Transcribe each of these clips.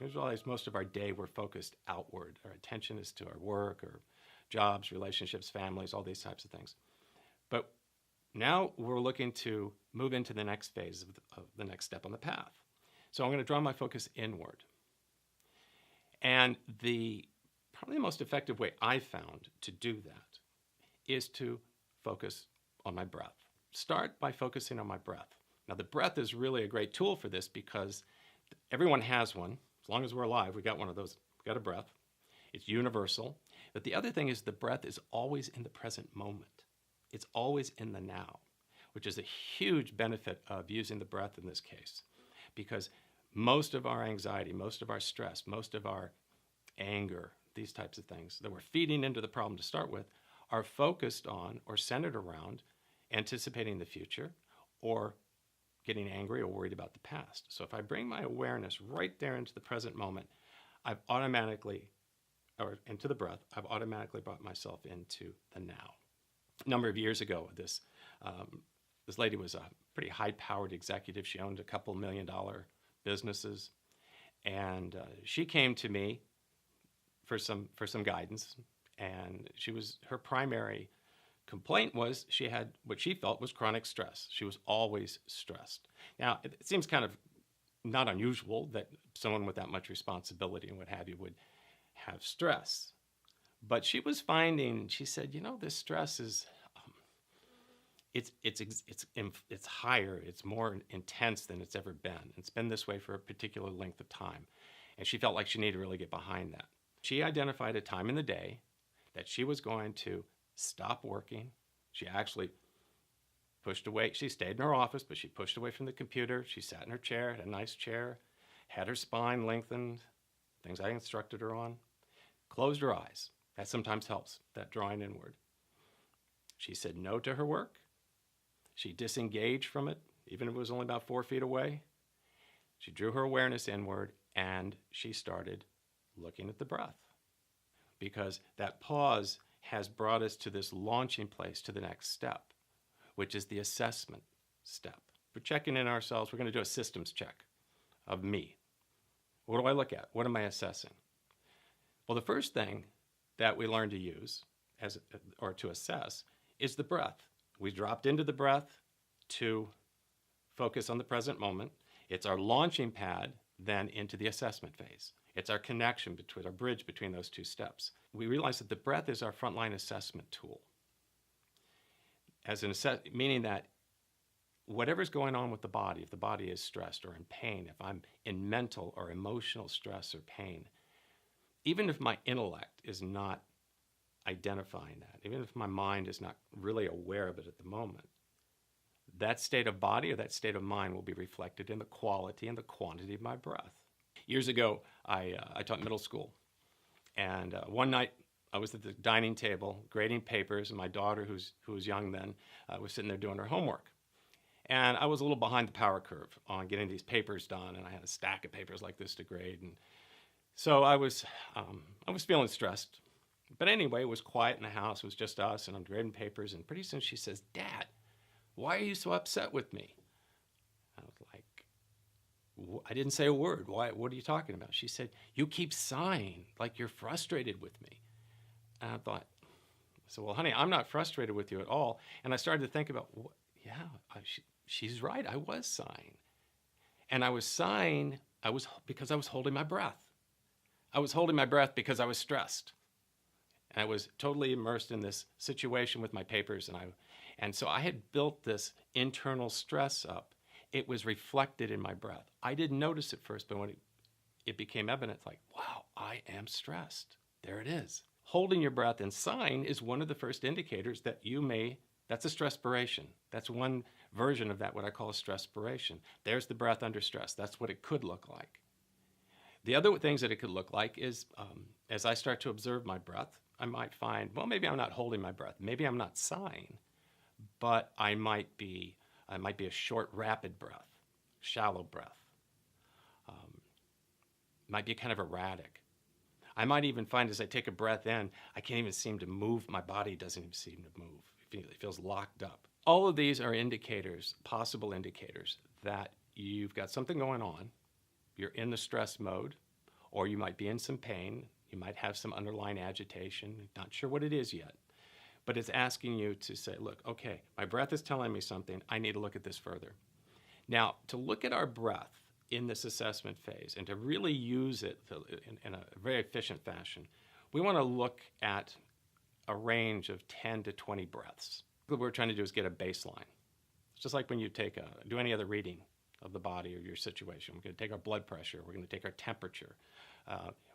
Visualize most of our day we're focused outward. Our attention is to our work or jobs, relationships, families, all these types of things. But now we're looking to move into the next phase of the next step on the path. So I'm going to draw my focus inward. And probably the most effective way I've found to do that is to focus on my breath. Start by focusing on my breath. Now, the breath is really a great tool for this because everyone has one. As long as we're alive, we got one of those. We got a breath. It's universal. But the other thing is the breath is always in the present moment. It's always in the now, which is a huge benefit of using the breath in this case, because most of our anxiety, most of our stress, most of our anger, these types of things that we're feeding into the problem to start with are focused on or centered around anticipating the future or getting angry or worried about the past. So if I bring my awareness right there into the present moment, or into the breath, I've automatically brought myself into the now. A number of years ago, this lady was a pretty high-powered executive. She owned a couple $1 million businesses, and she came to me for some guidance. And her primary complaint was she had what she felt was chronic stress. She was always stressed. Now, it seems kind of not unusual that someone with that much responsibility and what have you would have stress. But she was finding, she said, this stress is, it's higher, it's more intense than it's ever been. It's been this way for a particular length of time. And she felt like she needed to really get behind that. She identified a time in the day that she was going to stop working. She actually pushed away. She stayed in her office, but she pushed away from the computer. She sat in her chair, had a nice chair, had her spine lengthened, things I instructed her on, closed her eyes. That sometimes helps, that drawing inward. She said no to her work. She disengaged from it, even if it was only about 4 feet away. She drew her awareness inward, and she started looking at the breath, because that pause has brought us to this launching place to the next step, which is the assessment step. We're checking in ourselves. We're going to do a systems check of me. What do I look at? What am I assessing? Well, the first thing that we learn to use or to assess is the breath. We dropped into the breath to focus on the present moment. It's our launching pad then into the assessment phase. It's our connection between, our bridge between those two steps. We realize that the breath is our frontline assessment tool. Meaning that whatever's going on with the body, if the body is stressed or in pain, if I'm in mental or emotional stress or pain, even if my intellect is not identifying that, even if my mind is not really aware of it at the moment, that state of body or that state of mind will be reflected in the quality and the quantity of my breath. Years ago, I taught middle school, and one night I was at the dining table grading papers, and my daughter, who was young then, was sitting there doing her homework. And I was a little behind the power curve on getting these papers done, and I had a stack of papers like this to grade. And so I was feeling stressed. But anyway, it was quiet in the house. It was just us, and I'm grading papers. And pretty soon she says, "Dad, why are you so upset with me?" I was like, I didn't say a word. Why? What are you talking about? She said, "You keep sighing like you're frustrated with me." And I thought, well, honey, I'm not frustrated with you at all. And I started to think about, she's right. I was sighing. And I was sighing because I was holding my breath. I was holding my breath because I was stressed. And I was totally immersed in this situation with my papers. And so I had built this internal stress up. It was reflected in my breath. I didn't notice it first, but when it became evident, it's like, wow, I am stressed. There it is. Holding your breath and sighing is one of the first indicators that that's a stresspiration. That's one version of that, what I call a stresspiration. There's the breath under stress. That's what it could look like. The other things that it could look like is, as I start to observe my breath, I might find, well, maybe I'm not holding my breath. Maybe I'm not sighing, but I might be a short, rapid breath, shallow breath. Might be kind of erratic. I might even find as I take a breath in, I can't even seem to move. My body doesn't even seem to move. It feels locked up. All of these are indicators, possible indicators, that you've got something going on. You're in the stress mode, or you might be in some pain. You might have some underlying agitation, not sure what it is yet. But it's asking you to say, look, okay, my breath is telling me something. I need to look at this further. Now, to look at our breath in this assessment phase and to really use it in a very efficient fashion, we want to look at a range of 10 to 20 breaths. What we're trying to do is get a baseline. It's just like when you do any other reading of the body or your situation. We're going to take our blood pressure. We're going to take our temperature.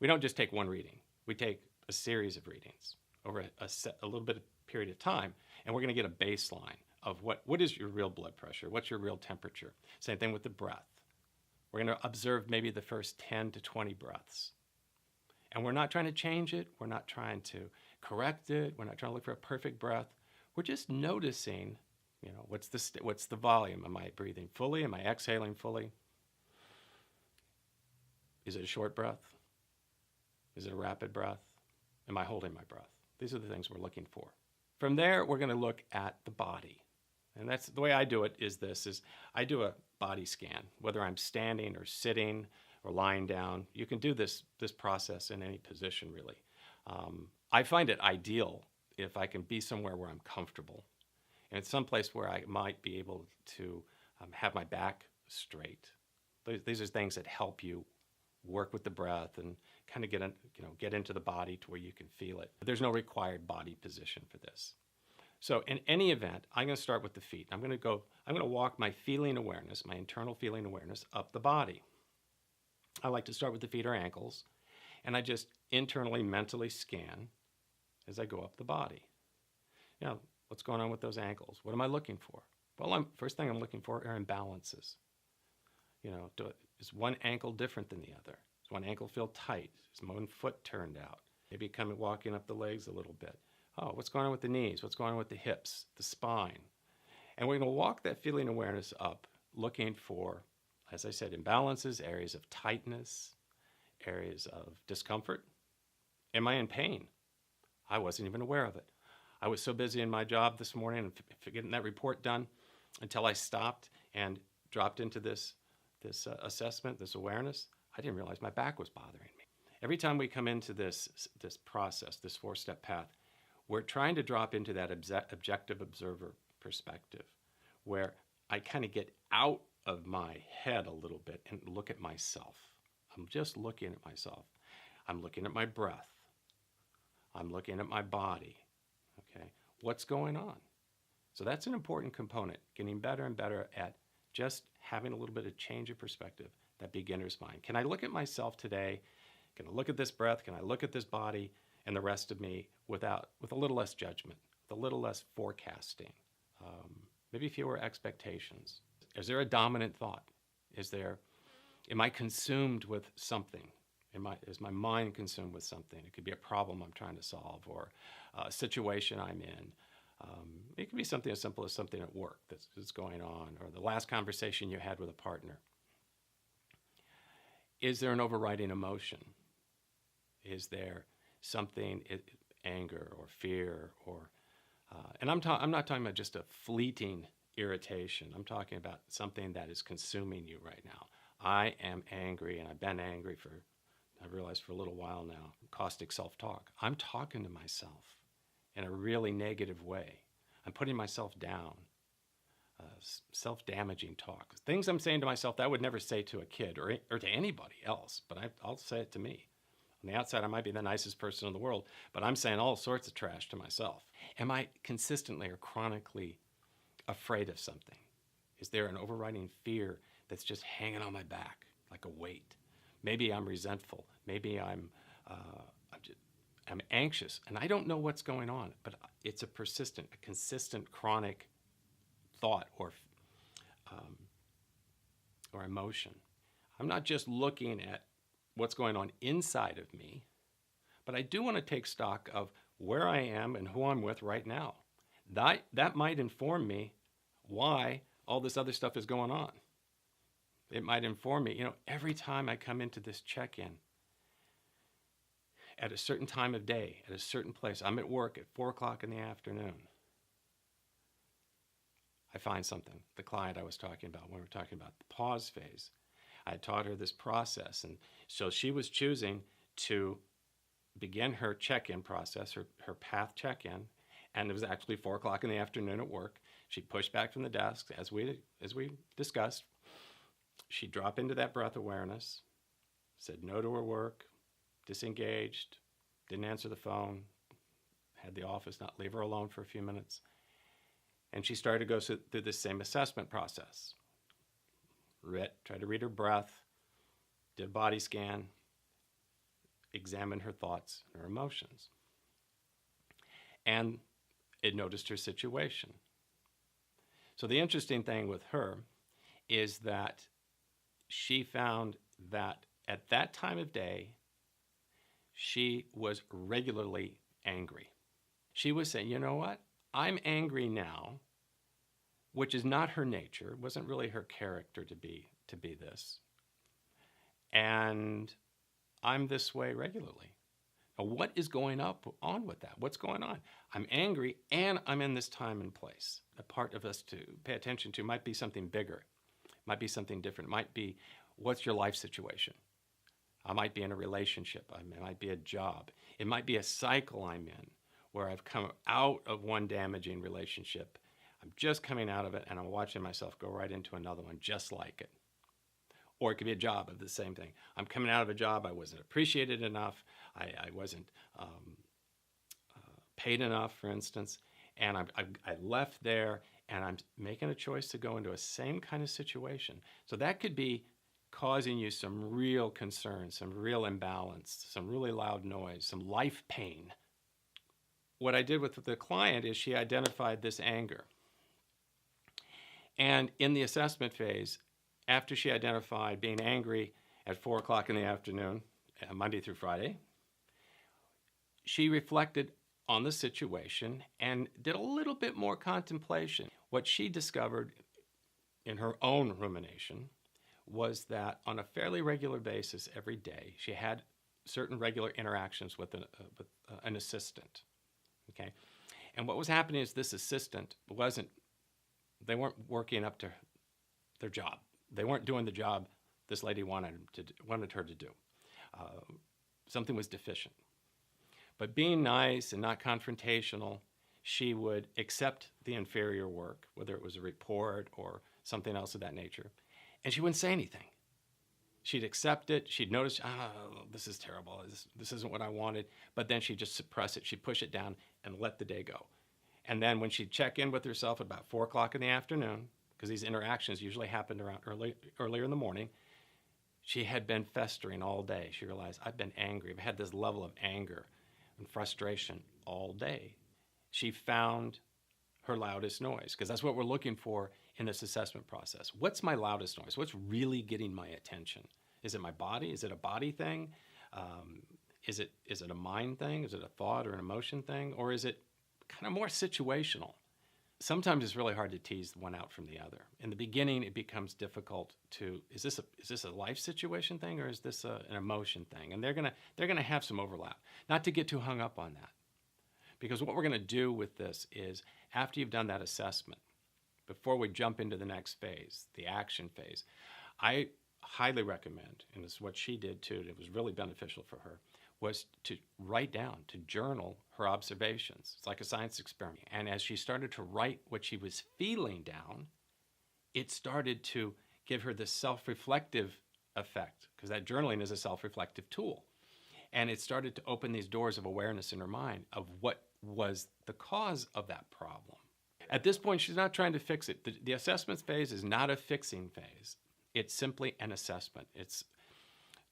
We don't just take one reading. We take a series of readings over a little bit of period of time, and we're going to get a baseline of what is your real blood pressure, what's your real temperature. Same thing with the breath. We're going to observe maybe the first 10 to 20 breaths. And we're not trying to change it. We're not trying to correct it. We're not trying to look for a perfect breath. We're just noticing, what's the volume? Am I breathing fully? Am I exhaling fully? Is it a short breath? Is it a rapid breath? Am I holding my breath? These are the things we're looking for. From there, we're going to look at the body. And that's the way I do it is I do a body scan, whether I'm standing or sitting or lying down. You can do this process in any position, really. I find it ideal if I can be somewhere where I'm comfortable. And it's someplace where I might be able to have my back straight. These are things that help you work with the breath and kind of get into the body to where you can feel it. There's no required body position for this. So in any event, I'm going to start with the feet. I'm going to walk my feeling awareness, my internal feeling awareness up the body. I like to start with the feet or ankles, and I just internally, mentally scan as I go up the body. What's going on with those ankles? What am I looking for? Well, first thing I'm looking for are imbalances. Is one ankle different than the other? Does one ankle feel tight? Is one foot turned out? Maybe walking up the legs a little bit. Oh, what's going on with the knees? What's going on with the hips, the spine? And we're going to walk that feeling awareness up, looking for, as I said, imbalances, areas of tightness, areas of discomfort. Am I in pain? I wasn't even aware of it. I was so busy in my job this morning and getting that report done until I stopped and dropped into this assessment, this awareness. I didn't realize my back was bothering me. Every time we come into this process, this 4-step path, we're trying to drop into that objective observer perspective where I kind of get out of my head a little bit and look at myself. I'm just looking at myself. I'm looking at my breath. I'm looking at my body. Okay, what's going on? So that's an important component, getting better and better at just having a little bit of change of perspective, that beginner's mind. Can I look at myself today? Can I look at this breath? Can I look at this body and the rest of me with a little less judgment, with a little less forecasting, maybe fewer expectations? Is there a dominant thought? Am I consumed with something? Is my mind consumed with something? It could be a problem I'm trying to solve or a situation I'm in. It could be something as simple as something at work that's going on, or the last conversation you had with a partner. Is there an overriding emotion? Is there something, anger or fear, and I'm not talking about just a fleeting irritation. I'm talking about something that is consuming you right now. I am angry, and I've been angry I've realized for a little while now. Caustic self-talk. I'm talking to myself in a really negative way. I'm putting myself down. Self-damaging talk. Things I'm saying to myself that I would never say to a kid or to anybody else, but I'll say it to me. On the outside, I might be the nicest person in the world, but I'm saying all sorts of trash to myself. Am I consistently or chronically afraid of something? Is there an overriding fear that's just hanging on my back like a weight? Maybe I'm resentful. Maybe I'm anxious, and I don't know what's going on, but it's a consistent, chronic thought or emotion. I'm not just looking at what's going on inside of me, but I do want to take stock of where I am and who I'm with right now. That might inform me why all this other stuff is going on. It might inform me, every time I come into this check-in, at a certain time of day, at a certain place, I'm at work at 4 o'clock in the afternoon, I find something. The client I was talking about when we were talking about the pause phase, I taught her this process. And so she was choosing to begin her check-in process, her P.A.T.H check-in, and it was actually 4 o'clock in the afternoon at work. She pushed back from the desk, as we discussed. She'd drop into that breath awareness, said no to her work, disengaged, didn't answer the phone, had the office not leave her alone for a few minutes. And she started to go through this same assessment process. Tried to read her breath, did a body scan, examined her thoughts and her emotions. And it noticed her situation. So the interesting thing with her is that she found that at that time of day, she was regularly angry. She was saying, you know what? I'm angry now, which is not her nature. It wasn't really her character to be this. And I'm this way regularly. Now, what is going on with that? What's going on? I'm angry and I'm in this time and place. A part of us to pay attention to might be something bigger, might be something different. It might be, what's your life situation? I might be in a relationship. It might be a job. It might be a cycle I'm in where I've come out of one damaging relationship. I'm just coming out of it and I'm watching myself go right into another one just like it. Or it could be a job of the same thing. I'm coming out of a job, I wasn't appreciated enough, I wasn't paid enough, for instance, and I left there and I'm making a choice to go into a same kind of situation. So that could be causing you some real concern, some real imbalance, some really loud noise, some life pain. What I did with the client is she identified this anger. And in the assessment phase, after she identified being angry at 4 o'clock in the afternoon, Monday through Friday, she reflected on the situation and did a little bit more contemplation. What she discovered in her own rumination was that on a fairly regular basis every day, she had certain regular interactions with an assistant. Okay, and what was happening is this assistant they weren't working up to their job. They weren't doing the job this lady wanted her to do. Something was deficient. But being nice and not confrontational, she would accept the inferior work, whether it was a report or something else of that nature, and she wouldn't say anything. She'd accept it. She'd notice, this is terrible. This isn't what I wanted. But then she'd just suppress it. She'd push it down and let the day go. And then when she'd check in with herself at about 4 o'clock in the afternoon, because these interactions usually happened around earlier in the morning, she had been festering all day. She realized, I've been angry. I've had this level of anger and frustration all day. She found her loudest noise, because that's what we're looking for in this assessment process. What's my loudest noise? What's really getting my attention? Is it my body? Is it a body thing? Is it a mind thing? Is it a thought or an emotion thing? Or is it kind of more situational? Sometimes it's really hard to tease one out from the other. In the beginning, it becomes difficult to, is this a life situation thing, or is this an emotion thing? And they're gonna have some overlap. Not to get too hung up on that. Because what we're gonna do with this is, after you've done that assessment, before we jump into the next phase, the action phase, I highly recommend, and this is what she did too, it was really beneficial for her, was to write down, to journal her observations. It's like a science experiment. And as she started to write what she was feeling down, it started to give her this self-reflective effect, because that journaling is a self-reflective tool. And it started to open these doors of awareness in her mind of what was the cause of that problem. At this point, she's not trying to fix it. The assessment phase is not a fixing phase. It's simply an assessment. It's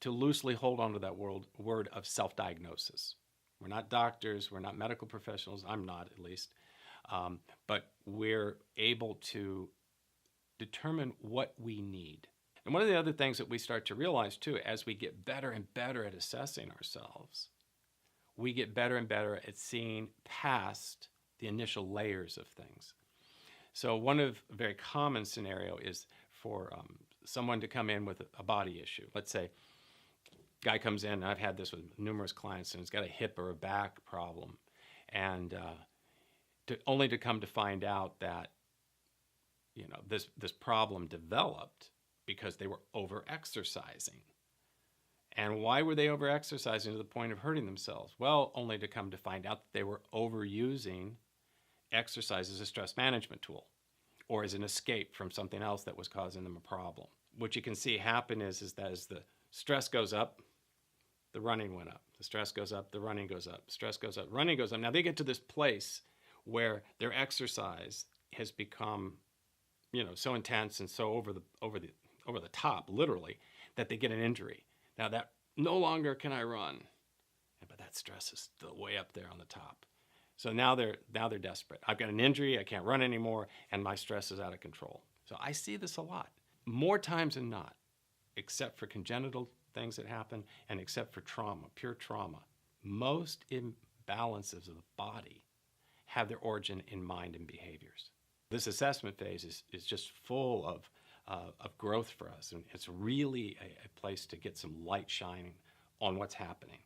to loosely hold on to that word of self-diagnosis. We're not doctors. We're not medical professionals. I'm not, at least. But we're able to determine what we need. And one of the other things that we start to realize, too, as we get better and better at assessing ourselves, we get better and better at seeing past the initial layers of things. So one of a very common scenario is for someone to come in with a body issue. Let's say guy comes in, and I've had this with numerous clients, and he's got a hip or a back problem, and only to come to find out that this problem developed because they were over-exercising. And why were they over-exercising to the point of hurting themselves? Well, only to come to find out that they were overusing exercise as a stress management tool or as an escape from something else that was causing them a problem. What you can see happen is that as the stress goes up, the running went up. The stress goes up, the running goes up. Stress goes up, running goes up. Now they get to this place where their exercise has become, so intense and so over the top, literally, that they get an injury. Now that no longer can I run, but that stress is still way up there on the top. So now they're desperate. I've got an injury, I can't run anymore, and my stress is out of control. So I see this a lot, more times than not, except for congenital things that happen and except for trauma, pure trauma. Most imbalances of the body have their origin in mind and behaviors. This assessment phase is just full of growth for us, and it's really a place to get some light shining on what's happening.